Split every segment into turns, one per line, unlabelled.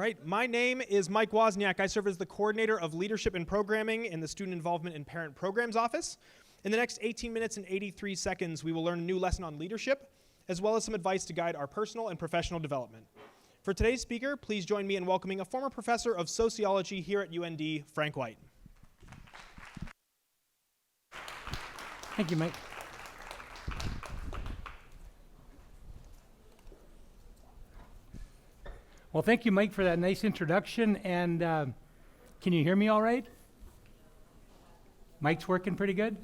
right, my name is Mike Wozniak. I serve as the coordinator of leadership and programming in the Student Involvement and Parent Programs Office. In the next 18 minutes and 83 seconds, we will learn a new lesson on leadership, as well as some advice to guide our personal and professional development. For today's speaker, please join me in welcoming a former professor of sociology here at UND, Frank White.
Thank you, Mike. Well, thank you, Mike, for that nice introduction. And can you hear me all right? Mike's working pretty good?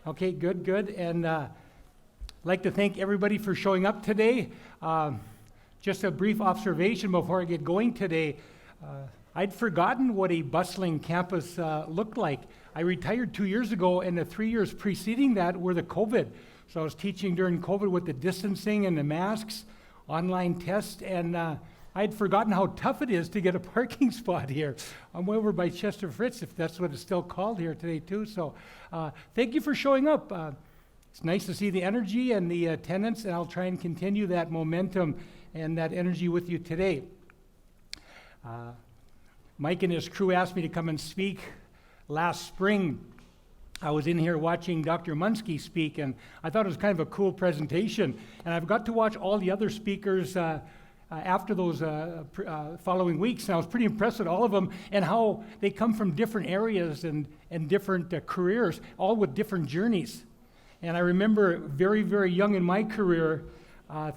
Okay, good. And I'd like to thank everybody for showing up today. Just a brief observation before I get going today. I'd forgotten what a bustling campus looked like. I retired 2 years ago, and the 3 years preceding that were the COVID. So I was teaching during COVID with the distancing and the masks, online tests, and I'd forgotten how tough it is to get a parking spot here. I'm over by Chester Fritz, if that's what it's still called here today too. So thank you for showing up. It's nice to see the energy and the attendance, and I'll try and continue that momentum and that energy with you today. Mike and his crew asked me to come and speak last spring. I was in here watching Dr. Munsky speak, and I thought it was kind of a cool presentation. And I've got to watch all the other speakers after those following weeks, and I was pretty impressed with all of them and how they come from different areas and different careers, all with different journeys. And I remember very, very young in my career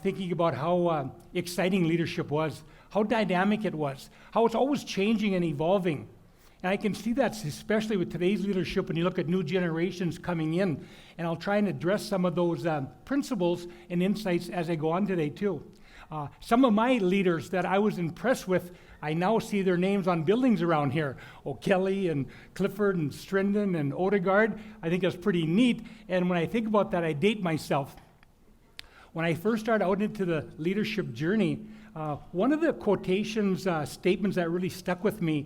thinking about how exciting leadership was, how dynamic it was, how it's always changing and evolving. And I can see that especially with today's leadership when you look at new generations coming in. And I'll try and address some of those principles and insights as I go on today too. Some of my leaders that I was impressed with, I now see their names on buildings around here. O'Kelly and Clifford and Strindon and Odegaard. I think that's pretty neat. And when I think about that, I date myself. When I first started out into the leadership journey, one of the quotations, statements that really stuck with me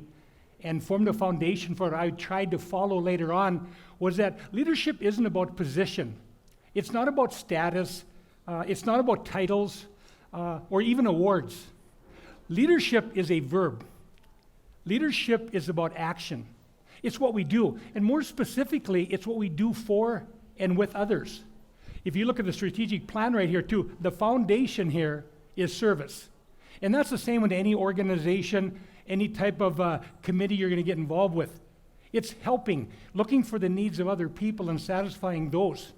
and formed a foundation for what I tried to follow later on was that leadership isn't about position. It's not about status. It's not about titles. Or even awards. Leadership is a verb. Leadership is about action. It's what we do. And more specifically, it's what we do for and with others. If you look at the strategic plan right here too, the foundation here is service. And that's the same with any organization, any type of committee you're going to get involved with. It's helping, looking for the needs of other people and satisfying those.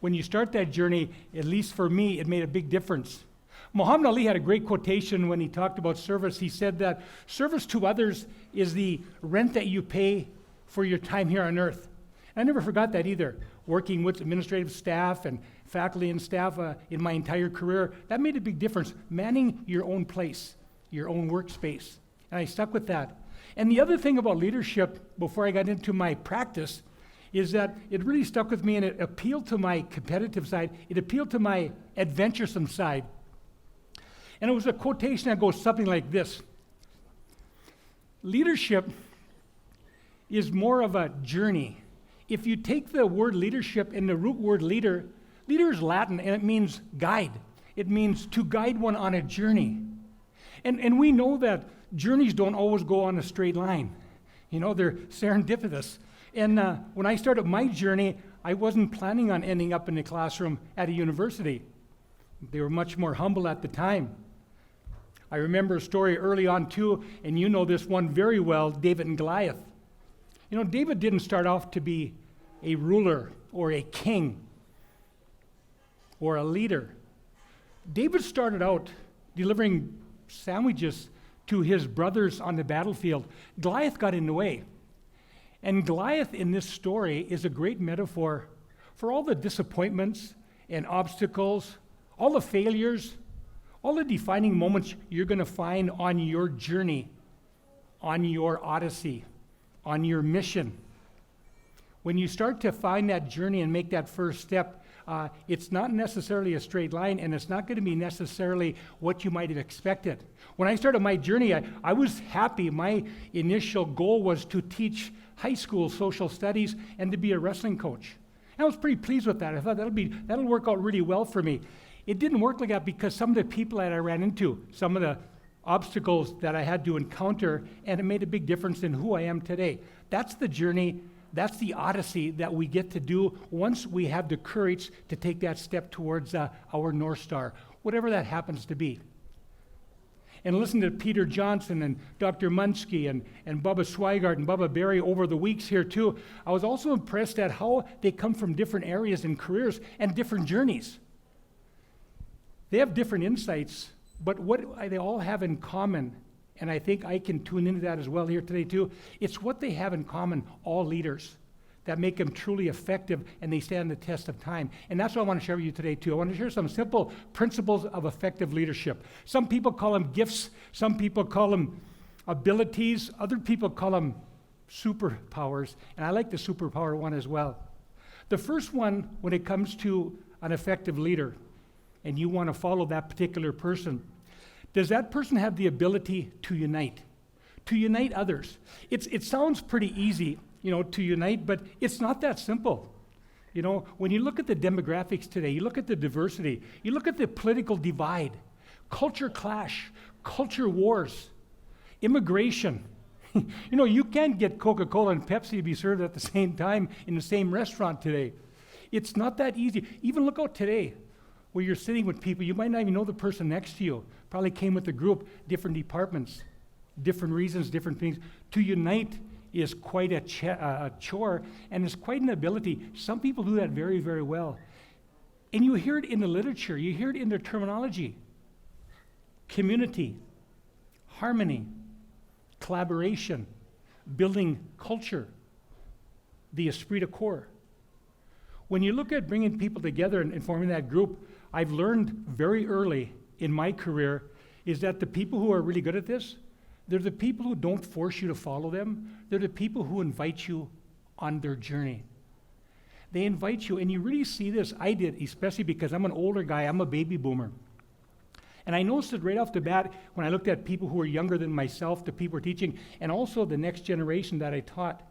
When you start that journey, at least for me, it made a big difference. Muhammad Ali had a great quotation when he talked about service. He said that service to others is the rent that you pay for your time here on earth. And I never forgot that either. Working with administrative staff and faculty and staff in my entire career, that made a big difference. Manning your own place, your own workspace. And I stuck with that. And the other thing about leadership, before I got into my practice, is that it really stuck with me and it appealed to my competitive side. It appealed to my adventuresome side. And it was a quotation that goes something like this. Leadership is more of a journey. If you take the word leadership and the root word leader is Latin and it means guide. It means to guide one on a journey. And we know that journeys don't always go on a straight line. You know, they're serendipitous. And when I started my journey, I wasn't planning on ending up in the classroom at a university. They were much more humble at the time. I remember a story early on too, and you know this one very well, David and Goliath. You know, David didn't start off to be a ruler or a king or a leader. David started out delivering sandwiches to his brothers on the battlefield. Goliath got in the way. And Goliath in this story is a great metaphor for all the disappointments and obstacles, all the failures, all the defining moments you're going to find on your journey, on your odyssey, on your mission. When you start to find that journey and make that first step, it's not necessarily a straight line, and it's not going to be necessarily what you might have expected. When I started my journey, I was happy. My initial goal was to teach high school social studies and to be a wrestling coach. And I was pretty pleased with that. I thought that'll work out really well for me. It didn't work like that because some of the people that I ran into, some of the obstacles that I had to encounter, and it made a big difference in who I am today. That's the journey, that's the odyssey that we get to do once we have the courage to take that step towards our North Star, whatever that happens to be. And listen to Peter Johnson and Dr. Munsky and Bubba Swigart and Bubba Berry over the weeks here too. I was also impressed at how they come from different areas and careers and different journeys. They have different insights, but what they all have in common, and I think I can tune into that as well here today too, it's what they have in common, all leaders, that make them truly effective and they stand the test of time. And that's what I want to share with you today too. I want to share some simple principles of effective leadership. Some people call them gifts, some people call them abilities, other people call them superpowers, and I like the superpower one as well. The first one, when it comes to an effective leader, and you want to follow that particular person, does that person have the ability to unite others? It sounds pretty easy, to unite, but it's not that simple. When you look at the demographics today, you look at the diversity, you look at the political divide, culture clash, culture wars, immigration. You can't get Coca-Cola and Pepsi to be served at the same time in the same restaurant today. It's not that easy. Even look out today, where you're sitting with people, you might not even know the person next to you. Probably came with the group, different departments, different reasons, different things. To unite is quite a chore, and it's quite an ability. Some people do that very, very well. And you hear it in the literature, you hear it in their terminology. Community, harmony, collaboration, building culture, the esprit de corps. When you look at bringing people together and forming that group, I've learned very early in my career is that the people who are really good at this, they're the people who don't force you to follow them. They're the people who invite you on their journey. They invite you, and you really see this. I did, especially because I'm an older guy. I'm a baby boomer. And I noticed it right off the bat when I looked at people who were younger than myself, the people who were teaching, and also the next generation that I taught.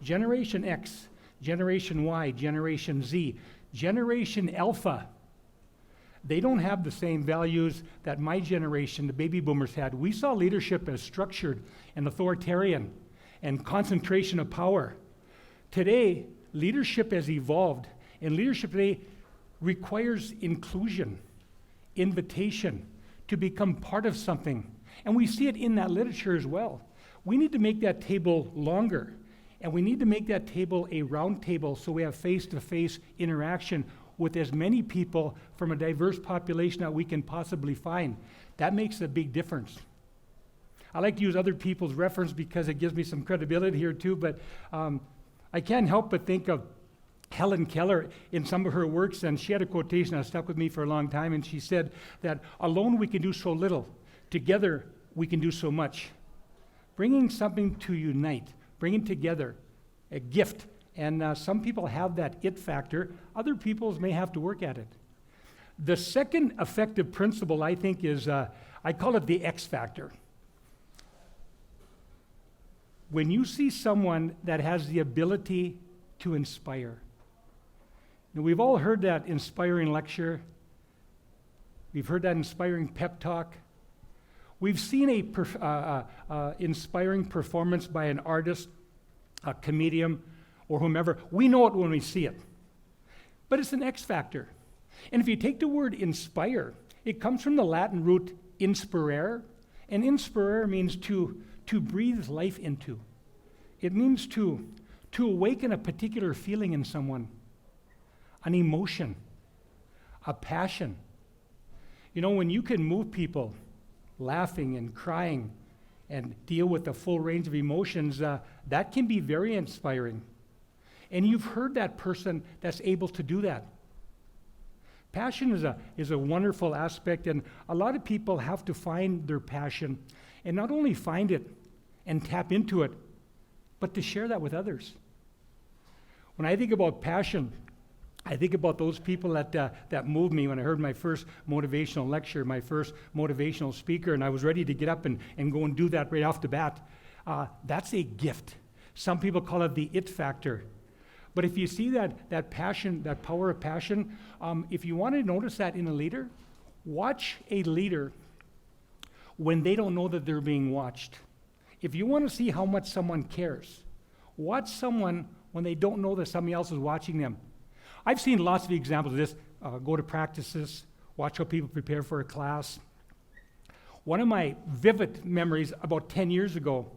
Generation X, Generation Y, Generation Z, Generation Alpha. They don't have the same values that my generation, the baby boomers, had. We saw leadership as structured and authoritarian and concentration of power. Today, leadership has evolved, and leadership today requires inclusion, invitation, to become part of something. And we see it in that literature as well. We need to make that table longer, and we need to make that table a round table so we have face-to-face interaction with as many people from a diverse population that we can possibly find. That makes a big difference. I like to use other people's reference because it gives me some credibility here too, but I can't help but think of Helen Keller in some of her works, and she had a quotation that stuck with me for a long time, and she said that alone we can do so little, together we can do so much. Bringing something to unite, bringing together a gift. And some people have that it factor. Other people may have to work at it. The second effective principle, I think, is, I call it the X factor. When you see someone that has the ability to inspire. Now, we've all heard that inspiring lecture. We've heard that inspiring pep talk. We've seen a inspiring performance by an artist, a comedian, or whomever. We know it when we see it. But it's an X factor. And if you take the word inspire, it comes from the Latin root inspirare, and inspirare means to breathe life into. It means to awaken a particular feeling in someone, an emotion, a passion. When you can move people laughing and crying and deal with the full range of emotions, that can be very inspiring. And you've heard that person that's able to do that. Passion is a wonderful aspect, and a lot of people have to find their passion, and not only find it and tap into it, but to share that with others. When I think about passion, I think about those people that moved me when I heard my first motivational lecture, my first motivational speaker, and I was ready to get up and go and do that right off the bat. That's a gift. Some people call it the it factor. But if you see that passion, that power of passion, if you want to notice that in a leader, watch a leader when they don't know that they're being watched. If you want to see how much someone cares, watch someone when they don't know that somebody else is watching them. I've seen lots of examples of this. Go to practices, watch how people prepare for a class. One of my vivid memories about 10 years ago,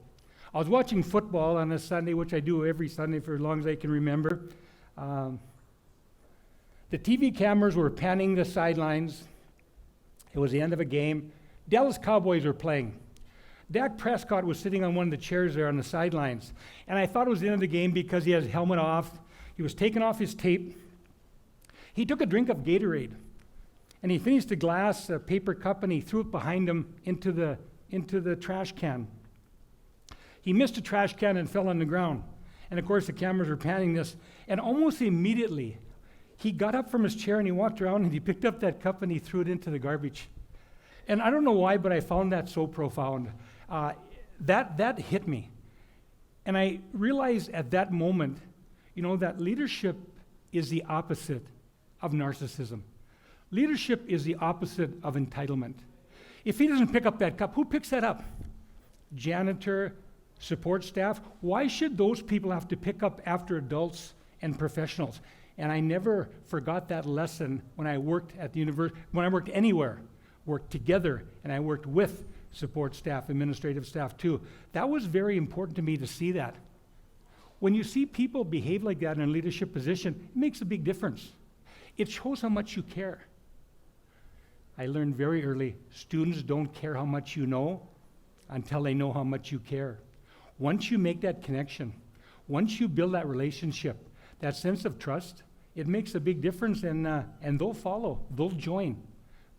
I was watching football on a Sunday, which I do every Sunday for as long as I can remember. The TV cameras were panning the sidelines. It was the end of a game. Dallas Cowboys were playing. Dak Prescott was sitting on one of the chairs there on the sidelines. And I thought it was the end of the game because he had his helmet off. He was taking off his tape. He took a drink of Gatorade. And he finished a glass, a paper cup, and he threw it behind him into the trash can. He missed a trash can and fell on the ground. And of course, the cameras were panning this. And almost immediately, he got up from his chair and he walked around and he picked up that cup and he threw it into the garbage. And I don't know why, but I found that so profound. That hit me. And I realized at that moment, that leadership is the opposite of narcissism. Leadership is the opposite of entitlement. If he doesn't pick up that cup, who picks that up? Janitor, support staff. Why should those people have to pick up after adults and professionals? And I never forgot that lesson when I worked at the university, when I worked anywhere, worked together, and I worked with support staff, administrative staff too. That was very important to me to see that. When you see people behave like that in a leadership position, it makes a big difference. It shows how much you care. I learned very early, students don't care how much you know until they know how much you care. Once you make that connection, once you build that relationship, that sense of trust, it makes a big difference, and they'll follow, they'll join.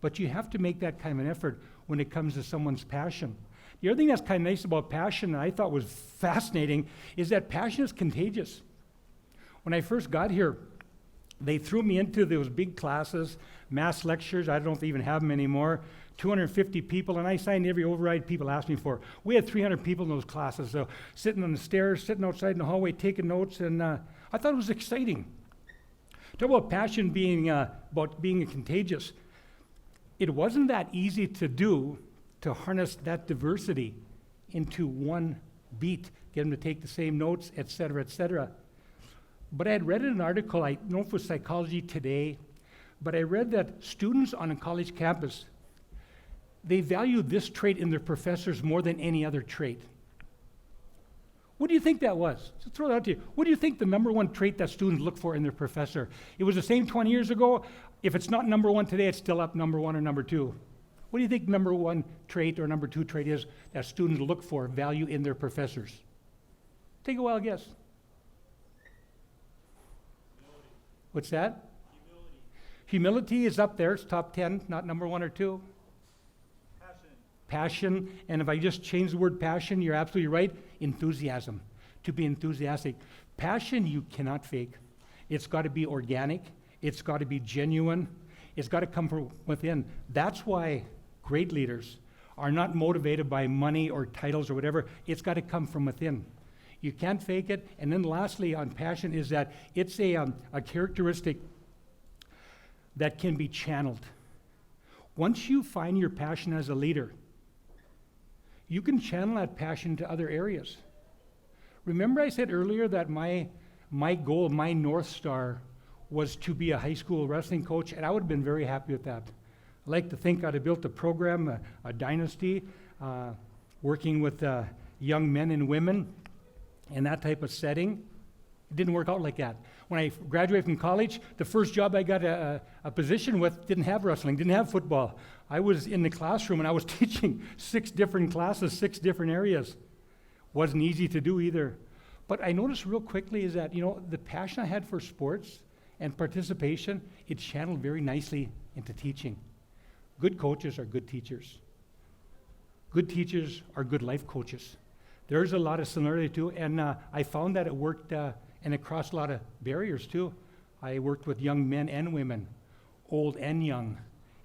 But you have to make that kind of an effort when it comes to someone's passion. The other thing that's kind of nice about passion that I thought was fascinating is that passion is contagious. When I first got here, they threw me into those big classes, mass lectures. I don't know if they even have them anymore. 250 people, and I signed every override people asked me for. We had 300 people in those classes, so sitting on the stairs, sitting outside in the hallway, taking notes, and I thought it was exciting. Talk about passion being contagious. It wasn't that easy to do, to harness that diversity into one beat, get them to take the same notes, et cetera, et cetera. But I had read in an article, I don't know if it was Psychology Today, but I read that students on a college campus, they value this trait in their professors more than any other trait. What do you think that was? So throw that out to you. What do you think the number one trait that students look for in their professor? It was the same 20 years ago. If it's not number one today, it's still up number one or number two. What do you think number one trait or number two trait is that students look for, value in their professors? Take a wild guess. What's that? Humility is up there. It's top 10, not number one or two. Passion, and if I just change the word passion, you're absolutely right. Enthusiasm, to be enthusiastic. Passion you cannot fake. It's got to be organic. It's got to be genuine. It's got to come from within. That's why great leaders are not motivated by money or titles or whatever. It's got to come from within. You can't fake it. And then lastly on passion is that it's a characteristic that can be channeled. Once you find your passion as a leader, you can channel that passion to other areas. Remember I said earlier that my goal, my North Star, was to be a high school wrestling coach, and I would have been very happy with that. I like to think I'd have built a program, a dynasty, working with young men and women in that type of setting. It didn't work out like that. When I graduated from college, the first job I got a position with didn't have wrestling, didn't have football. I was in the classroom and I was teaching 6 different classes, 6 different areas. Wasn't easy to do either. But I noticed real quickly is that, the passion I had for sports and participation, it channeled very nicely into teaching. Good coaches are good teachers. Good teachers are good life coaches. There's a lot of similarity too, and I found that it worked and it crossed a lot of barriers too. I worked with young men and women, old and young,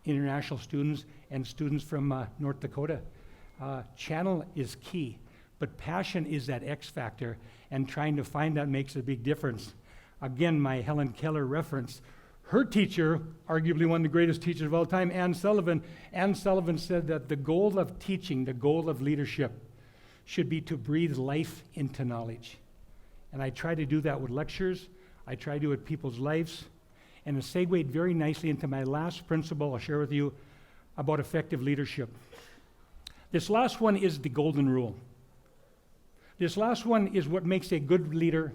international students and students from North Dakota. Channel is key, but passion is that X factor, and trying to find that makes a big difference. Again, my Helen Keller reference, Her teacher, arguably one of the greatest teachers of all time, Anne Sullivan said that the goal of teaching, the goal of leadership, should be to breathe life into knowledge. And I try to do that with lectures. I try to do it with people's lives. And it segued very nicely into my last principle I'll share with you about effective leadership. This last one is the golden rule. This last one is what makes a good leader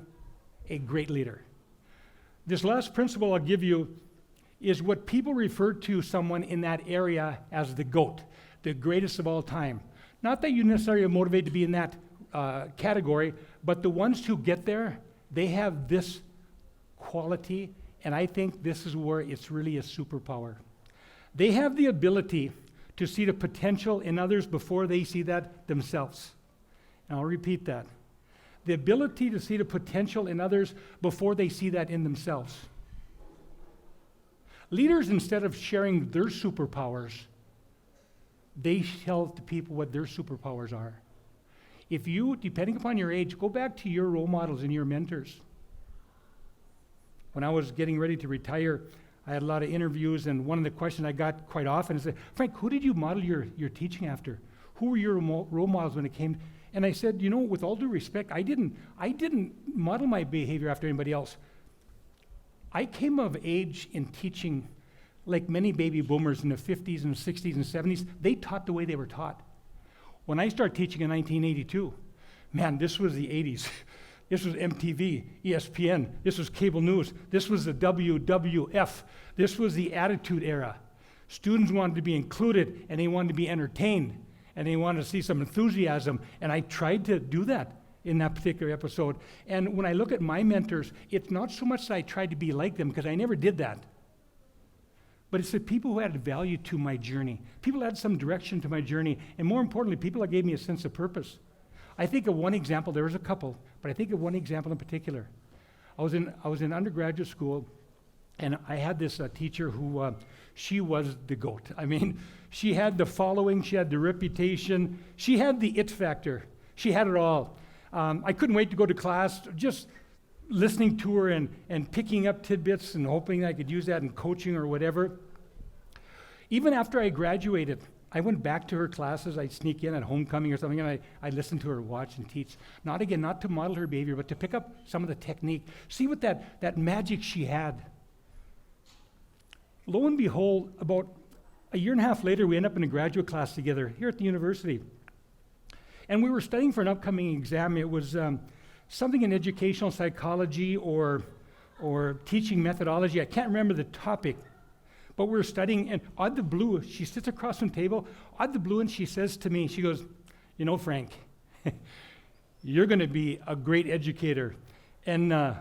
a great leader. This last principle I'll give you is what people refer to someone in that area as the GOAT, the greatest of all time. Not that you necessarily are motivated to be in that category, but the ones who get there, they have this quality, and I think this is where it's really a superpower. They have the ability to see the potential in others before they see that themselves. And I'll repeat that. The ability to see the potential in others before they see that in themselves. Leaders, instead of sharing their superpowers, they tell the people what their superpowers are. If you, depending upon your age, go back to your role models and your mentors. When I was getting ready to retire, I had a lot of interviews, and one of the questions I got quite often is, Frank, who did you model your teaching after? Who were your role models when it came? And I said, with all due respect, I didn't model my behavior after anybody else. I came of age in teaching like many baby boomers in the 50s and 60s and 70s. They taught the way they were taught. When I started teaching in 1982, man, this was the 80s. This was MTV, ESPN. This was cable news. This was the WWF. This was the Attitude Era. Students wanted to be included, and they wanted to be entertained, and they wanted to see some enthusiasm, and I tried to do that in that particular episode. And when I look at my mentors, it's not so much that I tried to be like them, because I never did that, but it's the people who added value to my journey. People who had some direction to my journey, and more importantly, people that gave me a sense of purpose. I think of one example. There was a couple, but I think of one example in particular. I was in undergraduate school, and I had this teacher who, she was the GOAT. I mean, she had the following, she had the reputation, she had the it factor. She had it all. I couldn't wait to go to class, just listening to her and picking up tidbits and hoping I could use that in coaching or whatever. Even after I graduated, I went back to her classes. I'd sneak in at homecoming or something, and I listened to her watch and teach. Not to model her behavior, but to pick up some of the technique. See what that magic she had. Lo and behold, about a year and a half later, we ended up in a graduate class together here at the university. And we were studying for an upcoming exam. It was something in educational psychology or teaching methodology. I can't remember the topic. But we were studying, and out of the blue, she sits across from the table, out of the blue, and she says to me, she goes, Frank, you're going to be a great educator. And I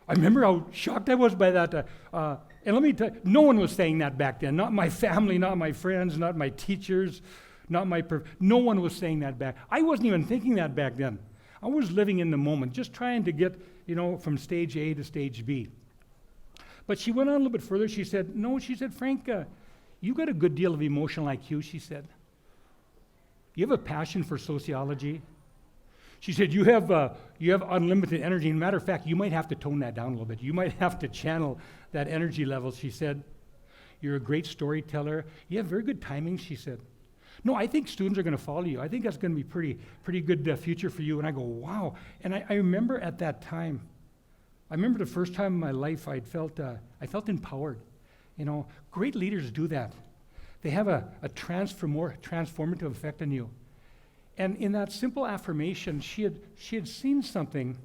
remember how shocked I was by that. And let me tell you, no one was saying that back then. Not my family, not my friends, not my teachers, no one was saying that back. I wasn't even thinking that back then. I was living in the moment, just trying to get, from stage A to stage B. But she went on a little bit further. She said, Frank, you got a good deal of emotional IQ, she said. You have a passion for sociology. She said, you have unlimited energy. Matter of fact, you might have to tone that down a little bit. You might have to channel that energy level, she said. You're a great storyteller. You have very good timing, she said. No, I think students are going to follow you. I think that's going to be pretty good future for you. And I go, wow. And I remember at that time, I remember the first time in my life I felt empowered. Great leaders do that. They have a transformative effect on you. And in that simple affirmation, she had seen something.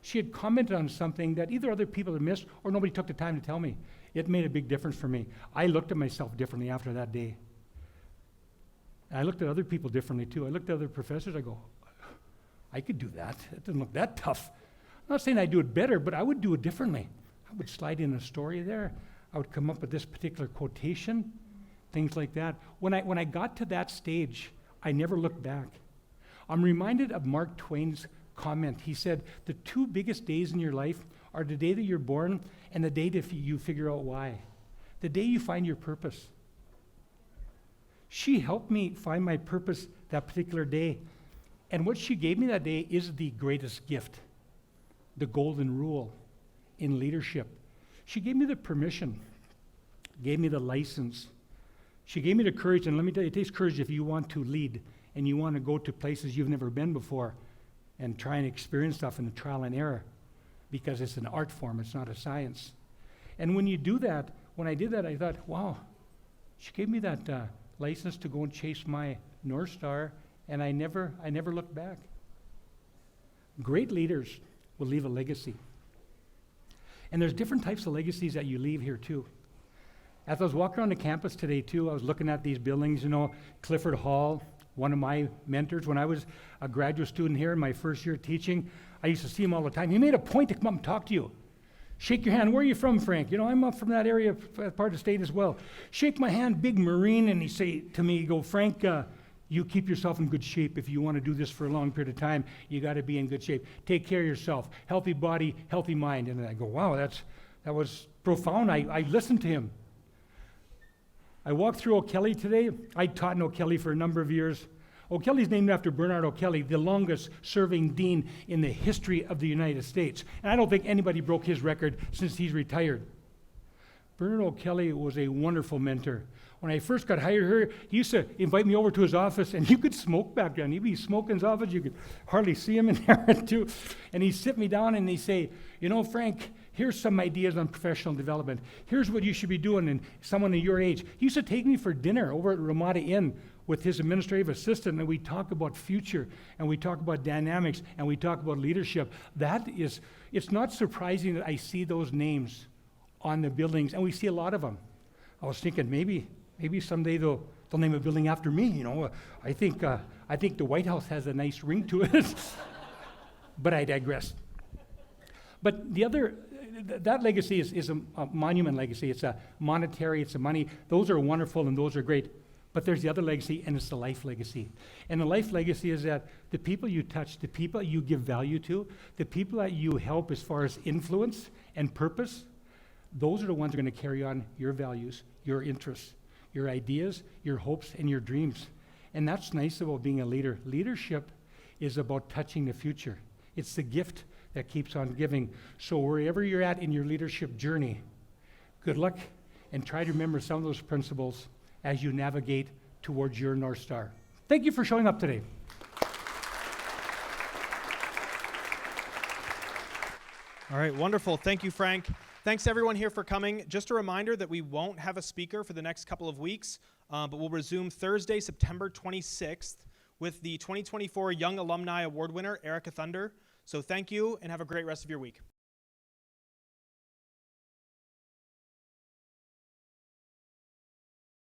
She had commented on something that either other people had missed or nobody took the time to tell me. It made a big difference for me. I looked at myself differently after that day. And I looked at other people differently too. I looked at other professors. I go, I could do that. It doesn't look that tough. I'm not saying I do it better, but I would do it differently. I would slide in a story there. I would come up with this particular quotation, things like that. When I got to that stage, I never looked back. I'm reminded of Mark Twain's comment. He said, the two biggest days in your life are the day that you're born and the day that you figure out why. The day you find your purpose. She helped me find my purpose that particular day. And what she gave me that day is the greatest gift. The golden rule in leadership. She gave me the permission, gave me the license. She gave me the courage, and let me tell you, it takes courage if you want to lead and you want to go to places you've never been before and try and experience stuff in the trial and error, because it's an art form, it's not a science. And when you do that, when I did that, I thought, wow, she gave me that license to go and chase my North Star, and I never looked back. Great leaders will leave a legacy. And there's different types of legacies that you leave here too. As I was walking around the campus today too, I was looking at these buildings, Clifford Hall, one of my mentors. When I was a graduate student here in my first year teaching, I used to see him all the time. He made a point to come up and talk to you. Shake your hand. Where are you from, Frank? I'm up from that area, part of the state as well. Shake my hand, big Marine, and he say to me, Frank, you keep yourself in good shape. If you want to do this for a long period of time, you got to be in good shape. Take care of yourself. Healthy body, healthy mind. And I go, wow, that was profound. I listened to him. I walked through O'Kelly today. I taught in O'Kelly for a number of years. O'Kelly's named after Bernard O'Kelly, the longest serving dean in the history of the United States. And I don't think anybody broke his record since he's retired. Bernard O'Kelly was a wonderful mentor. When I first got hired here, he used to invite me over to his office, and you could smoke back then. He'd be smoking in his office. You could hardly see him in there too. And he'd sit me down and he'd say, Frank, here's some ideas on professional development. Here's what you should be doing, and someone of your age. He used to take me for dinner over at Ramada Inn with his administrative assistant, and we talk about future, and we talk about dynamics, and we talk about leadership. It's not surprising that I see those names on the buildings, and we see a lot of them. I was thinking maybe someday they'll name a building after me. I think the White House has a nice ring to it. But I digress. But that legacy is a monument legacy. It's a monetary, it's a money. Those are wonderful and those are great. But there's the other legacy, and it's the life legacy. And the life legacy is that the people you touch, the people you give value to, the people that you help as far as influence and purpose, those are the ones who are going to carry on your values, your interests, your ideas, your hopes, and your dreams. And that's nice about being a leader. Leadership is about touching the future. It's the gift that keeps on giving. So wherever you're at in your leadership journey, good luck, and try to remember some of those principles as you navigate towards your North Star. Thank you for showing up today.
All right, wonderful. Thank you, Frank. Thanks to everyone here for coming. Just a reminder that we won't have a speaker for the next couple of weeks, but we'll resume Thursday, September 26th with the 2024 Young Alumni Award winner, Erica Thunder. So thank you and have a great rest of your week.